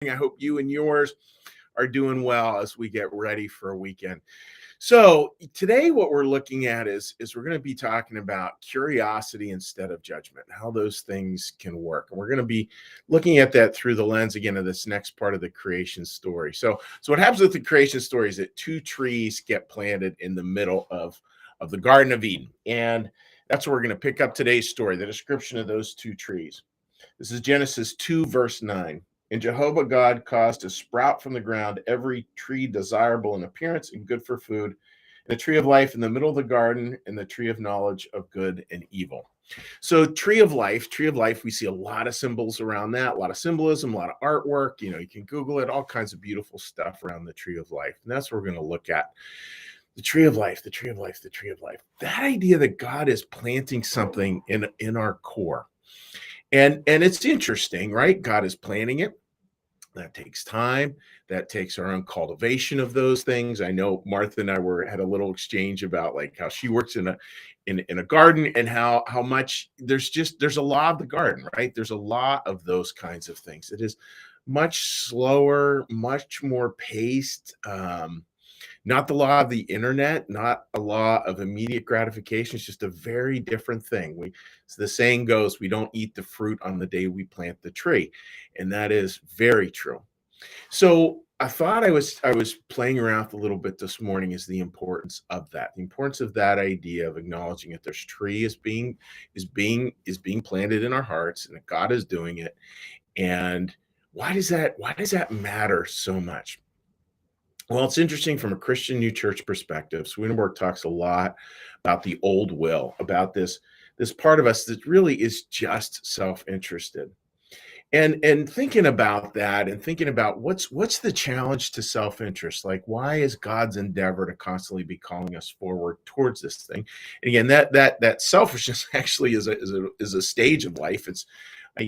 I hope you and yours are doing well as we get ready for a weekend. So today what we're looking at is we're going to be talking about curiosity instead of judgment, how those things can work. And we're going to be looking at that through the lens again of this next part of the creation story. So what happens with the creation story is that two trees get planted in the middle of the Garden of Eden. And that's where we're going to pick up today's story, the description of those two trees. This is Genesis 2, verse 9. And Jehovah God caused to sprout from the ground every tree desirable in appearance and good for food, and the tree of life in the middle of the garden, and the tree of knowledge of good and evil. So tree of life, we see a lot of symbols around that, a lot of symbolism, a lot of artwork. You can Google it, all kinds of beautiful stuff around the tree of life. And that's what we're going to look at. The tree of life, the tree of life, the tree of life. That idea that God is planting something in our core. And it's interesting, right? God is planning it. That takes time. That takes our own cultivation of those things. I know Martha and I had a little exchange about like how she works in a garden and how much there's a law of the garden, right? There's a lot of those kinds of things. It is much slower, much more paced. Not the law of the internet, not a law of immediate gratification. It's just a very different thing. So the saying goes, we don't eat the fruit on the day we plant the tree. And that is very true. So I thought I was playing around with a little bit this morning is the importance of that idea of acknowledging that this tree is being planted in our hearts and that God is doing it. And why does that matter so much? Well, it's interesting from a Christian New Church perspective. Swedenborg talks a lot about the old will, about this part of us that really is just self-interested. And thinking about that and thinking about what's the challenge to self-interest? Like, why is God's endeavor to constantly be calling us forward towards this thing? And again, that selfishness actually is a stage of life. It's I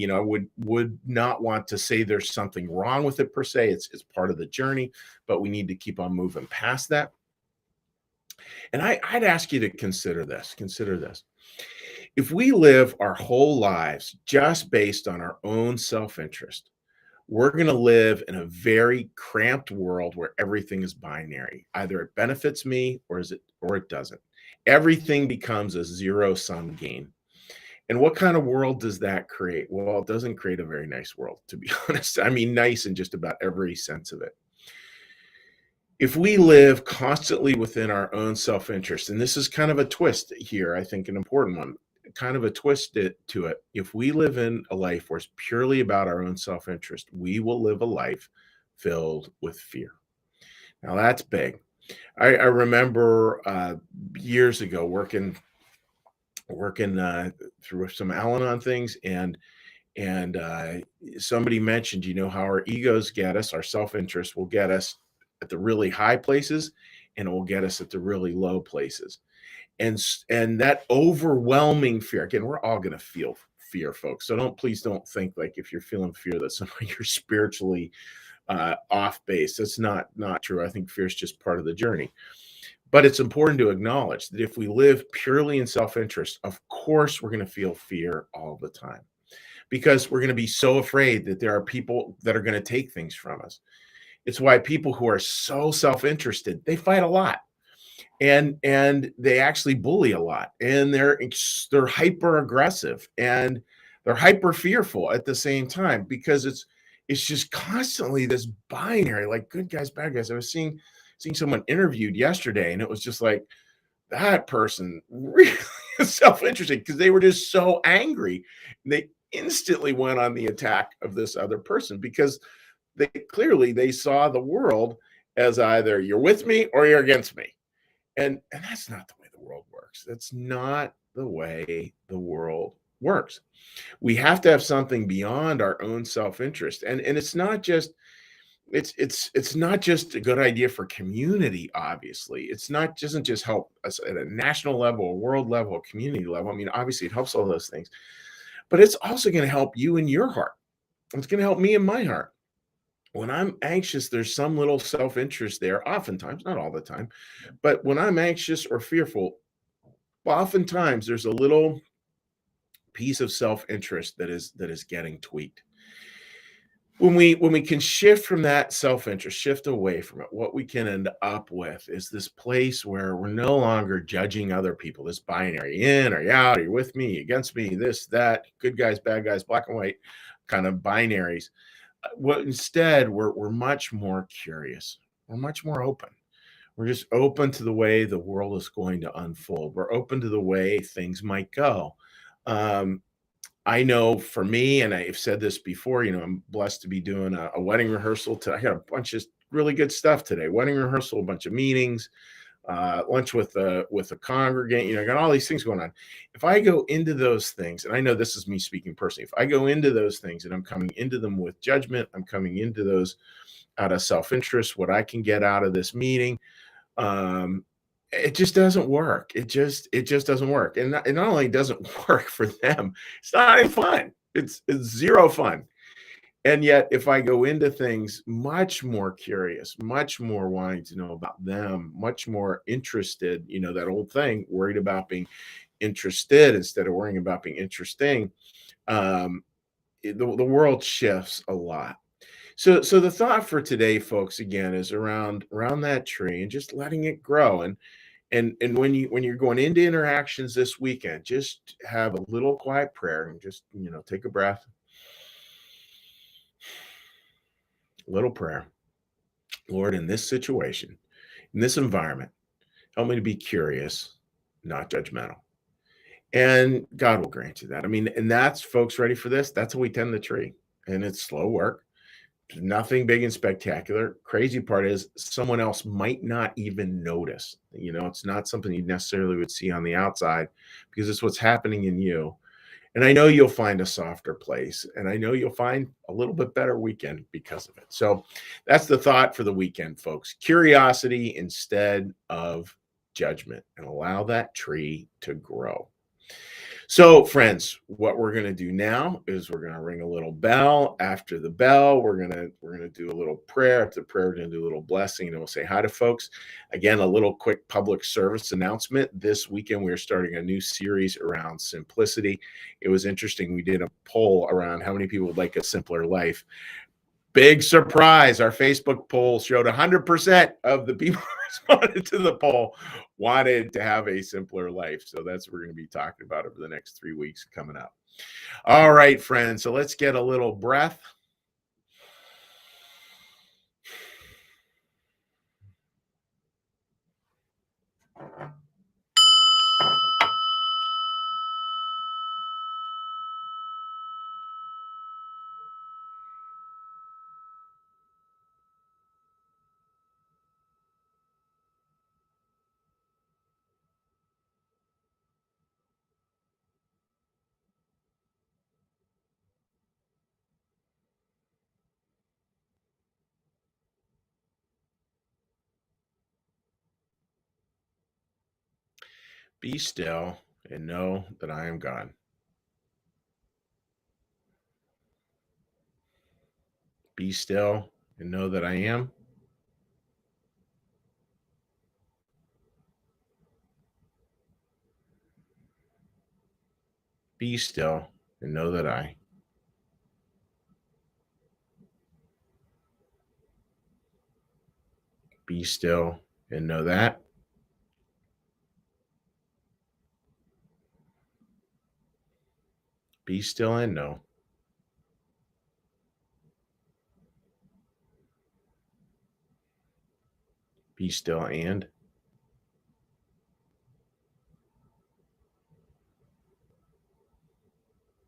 would not want to say there's something wrong with it per se. It's part of the journey, but we need to keep on moving past that. And I'd ask you to consider this. If we live our whole lives just based on our own self-interest, we're going to live in a very cramped world where everything is binary. Either it benefits me or it doesn't. Everything becomes a zero-sum game. And what kind of world does that create? Well, it doesn't create a very nice world, to be honest. I mean, nice in just about every sense of it. If we live constantly within our own self-interest, and this is kind of a twist here, I think an important one, kind of a twist to it. If we live in a life where it's purely about our own self-interest, we will live a life filled with fear. Now, that's big. I remember years ago working through some Al-Anon things, and somebody mentioned, how our egos get us, our self-interest will get us at the really high places, and it will get us at the really low places. And that overwhelming fear, again, we're all going to feel fear, folks. So please don't think like if you're feeling fear that somehow you're spiritually off base. That's not true. I think fear is just part of the journey. But it's important to acknowledge that if we live purely in self-interest, of course, we're going to feel fear all the time because we're going to be so afraid that there are people that are going to take things from us. It's why people who are so self-interested, they fight a lot and they actually bully a lot, and they're hyper aggressive and they're hyper fearful at the same time because it's just constantly this binary, like good guys, bad guys. I was seeing someone interviewed yesterday, and it was just like that person really is self-interested because they were just so angry. They instantly went on the attack of this other person because they saw the world as either you're with me or you're against me. And that's not the way the world works. That's not the way the world works. We have to have something beyond our own self-interest. And it's not just it's not just a good idea for community, obviously. Doesn't just help us at a national level, a world level, a community level. I mean, obviously it helps all those things, but it's also going to help you in your heart. It's going to help me in my heart. When I'm anxious, there's some little self-interest there, oftentimes, not all the time, but when I'm anxious or fearful, oftentimes there's a little piece of self-interest that is getting tweaked. When we can shift from that self-interest, shift away from it, what we can end up with is this place where we're no longer judging other people, this binary, in or out, are you with me, against me, this, that, good guys, bad guys, black and white kind of binaries. What instead we're much more curious. We're much more open. We're just open to the way the world is going to unfold. We're open to the way things might go. Um, I know for me, and I've said this before, I'm blessed to be doing a wedding rehearsal today. I got a bunch of really good stuff today. Wedding rehearsal, a bunch of meetings, lunch with a congregant. I got all these things going on. If I go into those things, and I know this is me speaking personally, if I go into those things and I'm coming into them with judgment, I'm coming into those out of self-interest, what I can get out of this meeting, um, it just doesn't work. It just doesn't work. And it not only doesn't work for them, it's not any fun. It's zero fun. And yet, if I go into things much more curious, much more wanting to know about them, much more interested, that old thing, worried about being interested instead of worrying about being interesting, um, the world shifts a lot. So the thought for today, folks, again, is around that tree and just letting it grow. And when you're going into interactions this weekend, just have a little quiet prayer and just take a breath, little prayer. Lord, in this situation, in this environment, help me to be curious, not judgmental. And God will grant you that. I mean, and that's, folks, ready for this? That's how we tend the tree. And it's slow work. Nothing big and spectacular. Crazy part is someone else might not even notice. It's not something you necessarily would see on the outside because it's what's happening in you. And I know you'll find a softer place, and I know you'll find a little bit better weekend because of it. So that's the thought for the weekend, folks. Curiosity instead of judgment, and allow that tree to grow. So, friends, what we're going to do now is we're going to ring a little bell. After the bell, we're going to do a little prayer. After the prayer, we're going to do a little blessing, and we'll say hi to folks. Again, a little quick public service announcement. This weekend, we're starting a new series around simplicity. It was interesting. We did a poll around how many people would like a simpler life. Big surprise. Our Facebook poll showed 100% of the people who responded to the poll wanted to have a simpler life. So that's what we're going to be talking about over the next 3 weeks coming up. All right, friends. So let's get a little breath. Be still and know that I am God. Be still and know that I am. Be still and know that I. Be still and know that. Be still and know. Be still and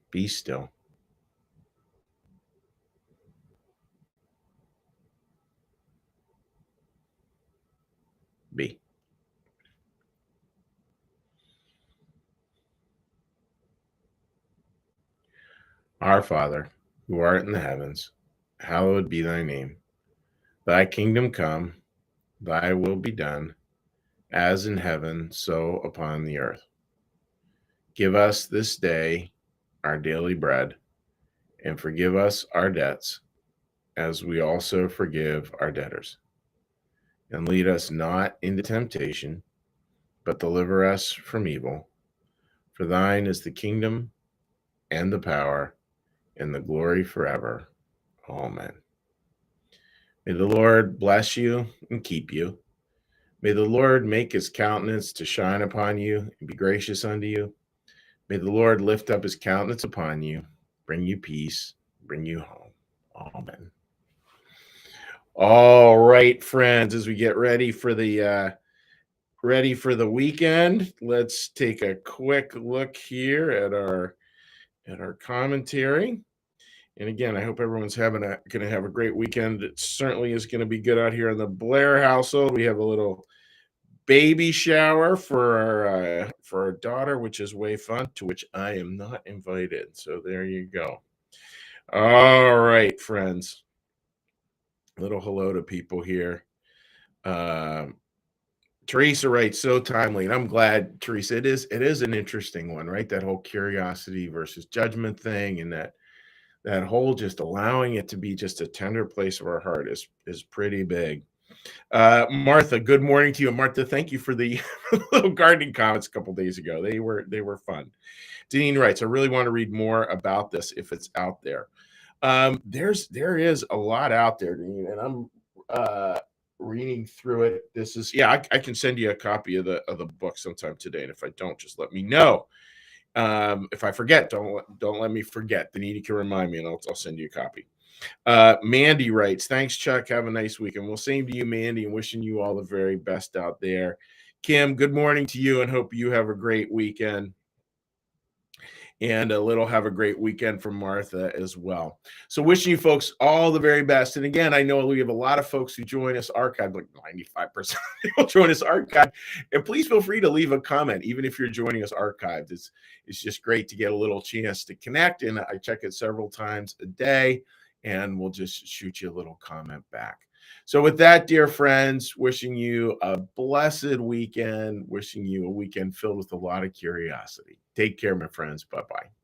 be still. Be. Our Father, who art in the heavens, hallowed be thy name. Thy kingdom come, thy will be done, as in heaven, so upon the earth. Give us this day our daily bread, and forgive us our debts, as we also forgive our debtors. And lead us not into temptation, but deliver us from evil. For thine is the kingdom, and the power, and the glory forever. Amen. May the Lord bless you and keep you. May the Lord make his countenance to shine upon you and be gracious unto you. May the Lord lift up his countenance upon you, bring you peace, bring you home. Amen. All right, friends, as we get ready for the weekend, let's take a quick look here at our commentary. And again, I hope everyone's going to have a great weekend. It certainly is going to be good out here in the Blair household. We have a little baby shower for our daughter, which is way fun, to which I am not invited. So there you go. All right, friends. A little hello to people here. Teresa writes, so timely, and I'm glad, Teresa. It is an interesting one, right? That whole curiosity versus judgment thing, and that whole just allowing it to be just a tender place of our heart is pretty big. Martha, good morning to you. Martha, thank you for the little gardening comments a couple days ago. They were fun. Deneen writes, I really want to read more about this if it's out there. There is a lot out there, Deneen, and I'm reading through it. This is I can send you a copy of the book sometime today, and if I don't, just let me know. If I forget, don't let me forget. Deneen can remind me, and I'll send you a copy. Mandy writes, thanks, Chuck. Have a nice weekend. Well, same to you, Mandy, and wishing you all the very best out there. Kim, good morning to you, and hope you have a great weekend. And a little have a great weekend from Martha as well. So wishing you folks all the very best. And again, I know we have a lot of folks who join us archived, like 95% will join us archived. And please feel free to leave a comment, even if you're joining us archived. It's just great to get a little chance to connect. And I check it several times a day, and we'll just shoot you a little comment back. So with that, dear friends, wishing you a blessed weekend, wishing you a weekend filled with a lot of curiosity. Take care, my friends. Bye-bye.